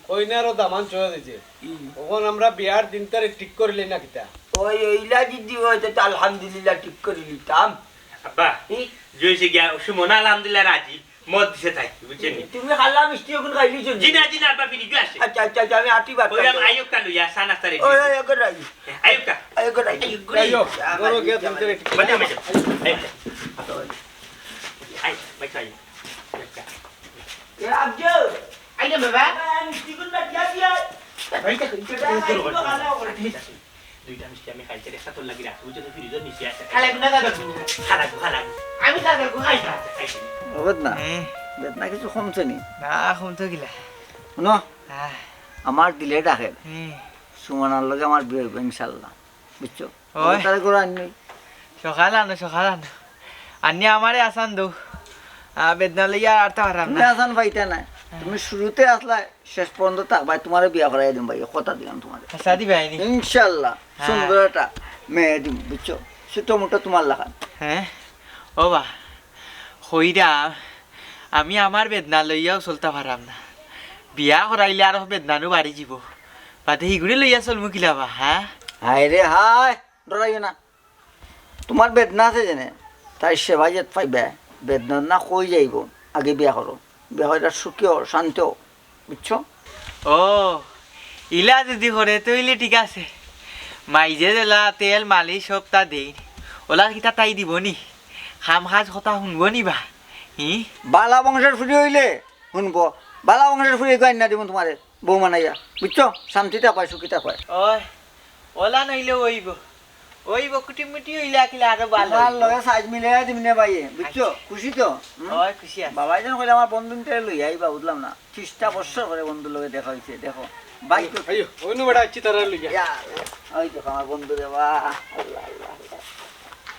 হইনারও দামান চয়ে যাইছে তখন আমরা বিয়ার দিন তারিখ ঠিক করিলি না কিতা ওই এইলা যদি হয়তো তো আলহামদুলিল্লাহ ঠিক করে নিতাম। আব্বা জয়সে গিয়া সুমনা আলহামদুলিল্লাহ রাজি, মদ দিছে থাকি বুঝছেন নি? তুমি খালা মিষ্টি এখন খাইলিছ জি না আব্বা ফিনি গিয়ে আসে। আচ্ছা আচ্ছা আচ্ছা, আমি আটি বাট ওইরাম আয়ুক্কা লইয়া সানাস্তা রেডি। ওই ওই একর রাখি আয়ুক্কা একর রাখি যাইও বড় গিয়া দিন তারিখ ঠিক বাজে বাজে আই বাই চাই এ আব্জল আইনা বাবা মিষ্টি কোন বাট দিয়া ভাইটা দুইটা মিষ্টি আমি খাইতে একটা তোর লাগি রাখবো যদি ফ্রিজের নিচে আছে। খালাক না দাদা খালাগু আমি দাদা খাইতা বেদনা বেদনা কিছু কমছে নি না এখন তো গিলা শুনো হ্যাঁ আমার দিলে ডাকে হুম। সুমনার লগে আমার বিয়ে হইব ইনশাল্লাহ বুঝছো ওই। তারে করে আননি সকাল আনো আনি আমারে আসান দো বেদনা লইয়া আর তো হারাম তুমি না আসান পাইতে না তুমি শুরুতে আসলা শেষ পর্যন্ত থাকবাই তোমারে বিয়া করাই দিম ভাই কথা দিলাম তোমারে শাদি ভাইনি ইনশাল্লাহ হ্যাঁ। সুন্দর একটা মেয়ে দিম বুঝছো ছোটো মোটো তোমার লাগান হ্যাঁ ও বা হইরা আমি আমার বেদনা লইয়াও চলতে পারাম না বিয়া করাইলে আর বেদনানো বাড়ি যাব বাদে হিগুড়ি লইয়া চলমু কিলাবা হ্যাঁ হায় রে হায় ডরাইও না তোমার বেদনা আছে জেনে তাই সেবা যেত পাইবে বেদনা না কই যাইব আগে বিয়া করো বিয়া হইটা সুখীয় শান্ত বুঝছো ও ইলা যদি করে তৈলে ঠিক আছে মাইজে দিলা তেল মালিশ সব তা দেই ওলা কিতা তাই দিব নি খাম খাজ কথা শুনব নি বা হি বালা বংশের ফুরি হইলে শুনবো বালা বংশের ফুরি গাই না দিব তোমারে বউ মানাইয়া বুঝছো শান্তিটা পায় সুখিতা পায় ওই ওলা নইলে ওইব কুটিমুটি হইলা কিলা আরো ভালো আমার লগে সাইজ মিলে দিবি না ভাইয়ে বুঝছো খুশি তো ওই খুশি আছে বাবাই যেন কইলে আমার বন্ধুটা লই আইবা বুঝলাম না 30টা বছর করে বন্ধুর লগে দেখা হইছে দেখো ভাই তো আইও ওইনু বেটা আচ্ছি তারা লইয়া ওই দেখো আমার বন্ধু রে বাহ আল্লাহ আল্লাহ আল্লাহ।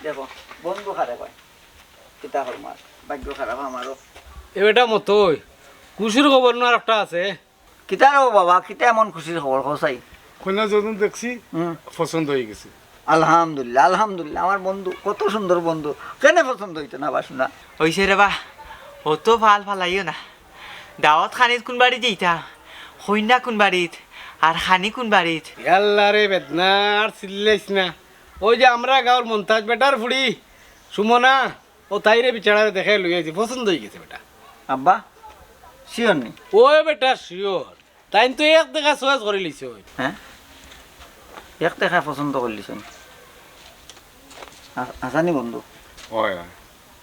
দেখো বন্ধু খারাপ হয় কিতা হল মার ভাগ্য খারাপ আমারও এ বেটা মতই খুশির খবর না আর একটা আছে কিতা রে বাবা কিতা এমন খুশির খবর কসাই কন্যা যখন দেখছি হুম পছন্দ হয়ে গেছে আলহামদুলিল্লাহ আলহামদুলিল্লাহ আমার বন্ধু কত সুন্দর বন্ধু কেন পছন্দ হইতো না বাসুনা হইছে রে বা ও তো ভাল ফালাইও না দাওয়াত খানিত কোন বাড়ি যেইতা কইনা কোন বাড়িত আর খানি কোন বাড়িত আল্লাহ রে বেদনা আর চিল্লাইস না ওই যে আমরা গাঁর মন্তাজ বেটার ফুড়ি সুমনা ও তাইরে বিচারে দেখে লই আইছি পছন্দ হয়ে গেছে বেটা আব্বা শিওর নেই ওই বেটা শিওর তাই তো এক দেখা চয়েস করে লিছে ওই হ্যাঁ এক দেখা পছন্দ করলিছেন আসানি বন্ধু হয়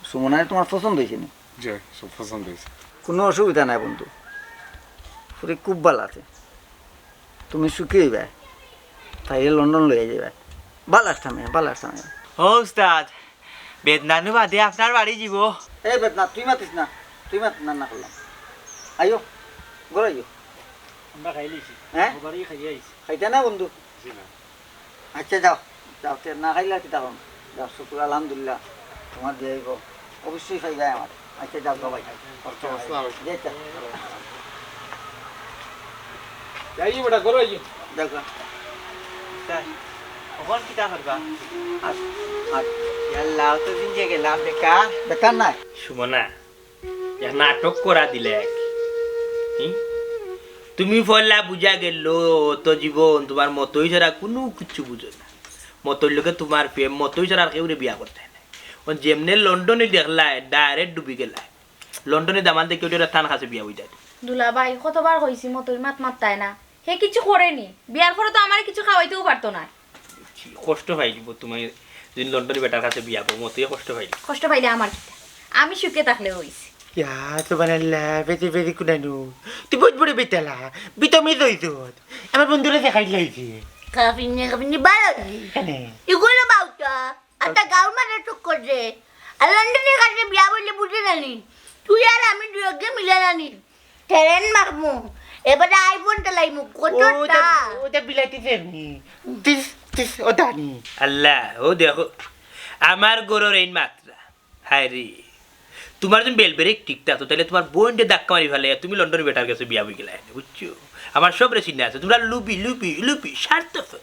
সুমনায় তোমার পছন্দ হয়েছে না যে সব পছন্দ হয়েছে কোনো অসুবিধা নাই বন্ধু ফুরি খুব ভালো আছে তুমি সুখী হইবে তাই লন্ডন লইয়া যাবে ভালো একটা মেয়ে ভালো একটা মেয়ে ও উস্তাদ বেদনানু বাদে আপনার বাড়ি যাব এই বেদনা তুই মাতিস না তুই মাত না করলাম আইও ঘর আইও আমরা খাই লিছি হ্যাঁ বাড়ি খাই আইছি খাইতে না বন্ধু আচ্ছা যাও যাও তে না খাইলে কি তখন যাও শুক্র আলহামদুলিল্লাহ তোমার দিয়ে আইব অবশ্যই খাই যায় আমার আচ্ছা যাও সবাই যেটা যাই বেটা করো আইও দেখো ওখান কিতা করবা আর আর আল্লাহ তো দিন যে গেলাম বেকার বেকার নাই সুমনা এক নাটক করা দিলে এক তুমি ফল্লা বুঝা গেল তো জীবন তোমার মতই ছাড়া কোনো কিছু বুঝো না মতই লোকে তোমার প্রেম মতই ছাড়া আর কেউ বিয়া করতে না যেমনে লন্ডনে দেখলাই ডাইরেক্ট ডুবি গেলাই লন্ডনে দামান থেকে কেউ থান কাছে বিয়া হয়ে যায় দুলাভাই কতবার কইছি মতোই মাত মাত্তায় না হে কিছু করেনি বিয়ার পরে তো আমার কিছু খাওয়াইতেও পারতো না কষ্ট পাইব তুমি যদি লন্ডনে বেটার কাছে বিয়া করো মতই কষ্ট পাইলি কষ্ট পাইলে আমার কিটা আমি সুখে থাকলে হইছি ইয়া তো বানাল্লা বেতে বেতে কুনানু তুই বহুত বড় বেতালা বিতমি দইতো আমার বন্ধুরা দেখাই লাইছি কাফিনি ভালো এগুলো বাউটা একটা গাউর মানে টুক করছে আর লন্ডনের কাছে বিয়া বললে বুঝে জানি তুই আর আমি দুয়োকে মিলে জানি ট্রেন মারমু এবারে আইফোন চালাইমু কতটা ওটা বিলাইতে ফেরনি তিস তিস ওটা নি আল্লাহ ও দেখো আমার গরুর এই মাত্রা হায় রে তোমার যদি বেলবেরে টিকটা তো তাহলে তোমার বোনকে ধাক্কা মারি ফেলে তুমি লন্ডনে বেটার কাছে বিয়া হয়ে গেলে বুঝছো আমার সব রেসিনে আছে তোমরা লুপি লুপি লুপি স্বার্থপর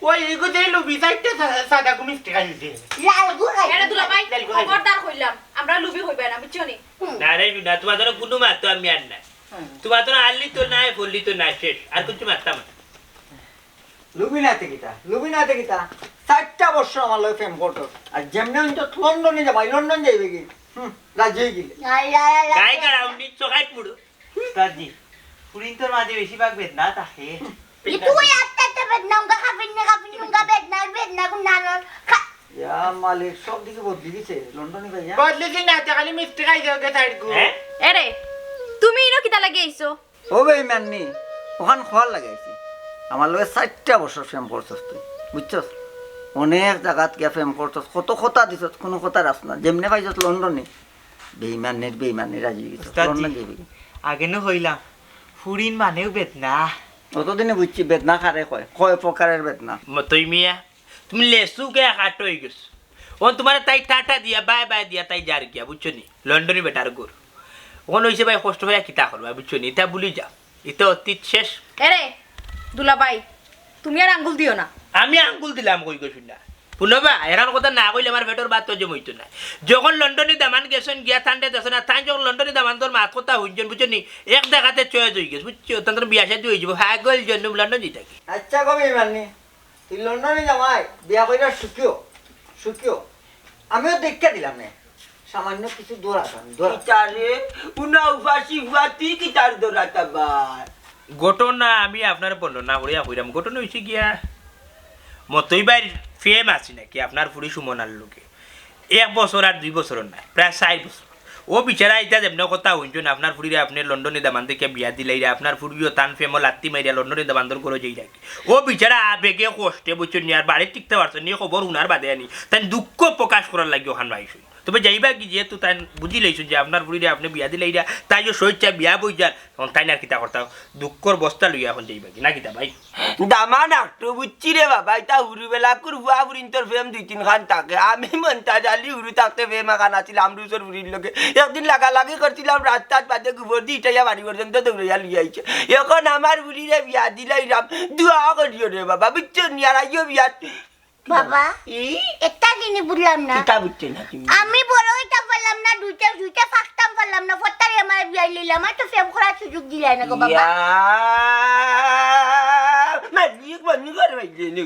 ওই এগো যে লুবি সাইডটা সাদা কো মিষ্টি খাইছে লাল গুড় এটা দুলাভাই খবরদার কইলাম আমরা লুবি হইবে না বুঝছো নি না রে না তোমার জন্য কোনো মারতো আমি আর না তোমার জন্য আনলি তো নাই বললি তো না শেষ আর কিছু মারতাম না লুবিনাতে কিতা 4টা বছর আমার লগে প্রেম করতো আর যেমনি তো লন্ডনে যাবাই লন্ডন যাইবে কি রাজি হয়ে গেলে গাই কারাউন্ডি চকাইত মুড়ো উস্তাদজি ফুরিন তোর মাঝে বেশিরভাগ বেদনা থাকে তুই একটা বেদনাম কা খাবিন না বেদনা কোন নানর ইয়া মালিক সব দিকে বদলি গেছে লন্ডনে ভাইয়া বদলেছি না তে খালি মিষ্টি খাইছে ওকে সাইড কো হ্যাঁ এরে তুমি ইনো কিতা লাগি আইছো ও বেইমান নি ওখান খোয়ার লাগাইছি আমার লগে 4টা বছর প্রেম করছস তুই বুঝছস অনেক জায়গাত গিয়া প্রেম করছস কত কথা দিছস কোনো কথা রাস না যেমনে পাইছস লন্ডনে বেইমানের রাজি গেছস উস্তাদজি লন্ডন যাবি আগে নো হইলাম ফুরিন মানেও বেদনা অতদিনে বুঝছি বেদনা খারে কয় প্রকারের বেদনা মতই মিয়া তুমি লেসু কে হাট হয়ে গেছো ও তোমার তাই টাটা দিয়া বাই বাই দিয়া তাই যার গিয়া বুঝছো নি লন্ডনে বেটার গোর ওখানে হয়েছে ভাই কষ্ট ভাইয়া কিতা করবা বুঝছো নি এটা ভুলি যাও এটা অতীত শেষ এরে দুলাভাই তুমি আর আঙ্গুল দিও না আমি আঙ্গুল দিলাম কই গো শুনা শুনবা এখন কথা না কইলে আমার পেটর বাত তো জমইতো না যখন লন্ডনে দামান গেছেন গিয়া ঠান্ডা দেশ না তাই যখন লন্ডনে দামান তোর মাত কথা হইজন বুঝছো নি এক দেখাতে চয়েস হয়ে গেছে বুঝছো তাদের বিয়া শাদী হয়ে যাবো হ্যাঁ গল জন্য লন্ডন যেতে থাকি আচ্ছা কবি মাননি তুই লন্ডনে যামাই বিয়া কইরা সুখিও আমিও দেখা দিলাম না সামান্য কিছু দৌড়াতাম কিতারে উনা উপাসি হুয়াতি কিতার দৌড়াতা বার ঘটনা আমি আপনার বর্ণনা করিয়া কইরাম ঘটনা হয়েছে গিয়া মতই বাইর ফেম আছি নাকি আপনার ফুড়ি সুমনার লোকে 1 বছর আর 2 বছর নাই প্রায় 4 বছর ও বিচারা এটা যেমন কথা হইছেন আপনার ফুড়িরে আপনি লন্ডনে দামান থেকে বিয়া দিলাইরা আপনার ফুড়িও তান ফেমো লাত্তি মাইরা লন্ডনে দাবান্দর করে যাই রাখি ও বিচারা আবেগে কষ্টে বুঝছেন আর বাড়ি টিকতে পারছেন নিয়ে খবর উনার বাদে আনি তাই দুঃখ প্রকাশ করার লাগে ওখান ভাইছুন তবে যাইবা কি যেহেতু তাই বুঝি লাইছুন যে আপনার ফুড়িরে আপনি বিয়া দিলাইরা তাই যে সইচ্ছা বিয়া বই যান তখন তাই না কিতা করতা দুঃখর বস্তা লইয়া এখন যাইবা কি না কিতা ভাই দামান একটু বুঝছি রে বাবা এটা হুরু বেলা কুর হুয়া হুরিন তোর ফেম 2-3 খান থাকে আমি মনটা জালি হুরু থাকতে ফেম খান আছিলাম রুসর হুরির লোকে একদিন লাগালাগি করছিলাম রাস্তার পাতে গোবর দিয়ে ইটাইয়া বাড়ি পর্যন্ত দৌড়াইয়া লিয়ে আইছে এখন আমার হুরিরে বিয়া দিলাইরাম দুয়া করিও রে বাবা বুঝছো নি আর আইও বিয়া বাবা একটা জিনিস বুঝলাম না কিতা বুঝছে না তুমি আমি বড় হইতে পারলাম না দুইটা ফাঁকতাম পারলাম না ফটারি আমার বিয়াই লইলাম আমার তো ফেম করার সুযোগ দিলাই না গো বাবা মালিক বন্ধ করে বাইছে নি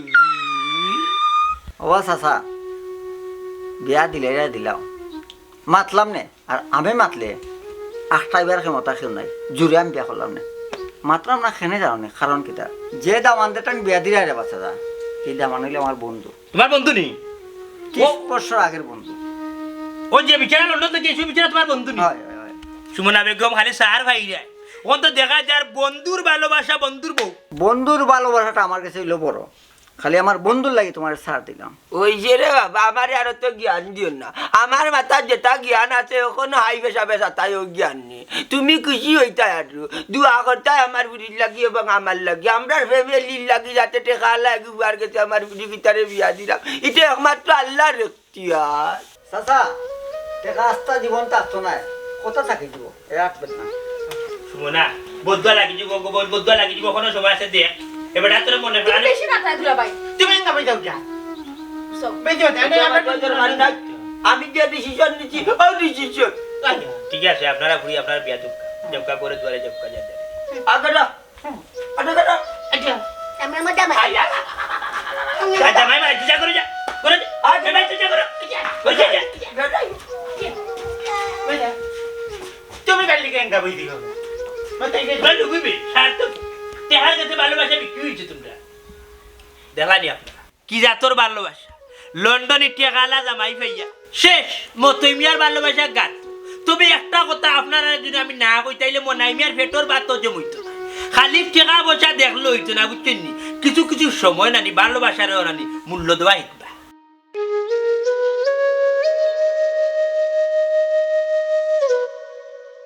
ও চাচা বিয়া দিলাও মাতলাম নে আর আমি মাতলে 8টা এবার ক্ষমতা কেউ নাই জুড়ে আমি বিয়া করলাম না মাতলাম না খেনে যাও না কারণ কিতা যে দামান দেটা আমি বিয়া দিলাই রে বাচ্চা দা এই দামান হইলে আমার বন্ধু তোমার বন্ধু নেই 30 বছর আগের বন্ধু ও যে বিচারা লন্ডন থেকে এসে বিচারা তোমার বন্ধু নেই হয় সুমনা বেগম খালি সার ভাই যায় ওখান তো দেখা যায় বন্ধুর ভালোবাসা বন্ধুর বউ বন্ধুর ভালোবাসাটা আমার কাছে হইলো বড় খালি আমার বন্ধুর লাগি তোমার ছাড় দিলাম ওই যে রে বাবা আমার আরো তো জ্ঞান দিও না আমার মাথার যেটা জ্ঞান আছে ওখানে হাই বেসা বেসা তাই ও জ্ঞান নেই তুমি খুশি হইতাই আর দুয়া করতাই আমার বুড়ির লাগি এবং আমার লাগি আমরা ফ্যামিলির লাগি যাতে টেকা লাগি উবার গেছে আমার বুড়ি ভিতরে বিয়া দিলাম এটা একমাত্র আল্লাহর এখতিয়ার চাচা টেকা আস্তা জীবন থাকতো না কথা থাকি দিব রাখবেন না সুমনা বদুয়া লাগি যাব বদুয়া লাগি যাব কোনো সময় আছে দেখ এবার তোর মনে তুমি প্রাণে বেশি না তাই দুলাভাই তুমি না বই যাও যা সব বেজো দেন আমি যে ডিসিশন নিচ্ছি ও ডিসিশন ঠিক আছে আপনারা ঘুরি আপনার বিয়া জবকা করে দুয়ারে জবকা যাতে আগরা আগরা আচ্ছা আমার মধ্যে আচ্ছা মাই মাই যা করে যা করে যা আচ্ছা মাই যা করো করে যা বেজা তুমি গালি কেন গাবই দিও মতে কে ভালো বিবি সার্থ তেহার কাছে ভালোবাসা বিক্রি হয়েছে তোমরা দেখানি আপনারা কি জাতর ভালোবাসা লন্ডনে টেকালা জামাই ফাইয়া শেষ মতইমিয়ার ভালোবাসা গাত তবে একটা কথা আপনারা যদি আমি না কই তাইলে মনাইমিয়ার পেটর বাত জমইতো না খালি টেকা বসা দেখলো হইতো না বুঝছেন নি কিছু কিছু সময় নানি ভালোবাসার নানি মূল্য দেওয়া হিতবা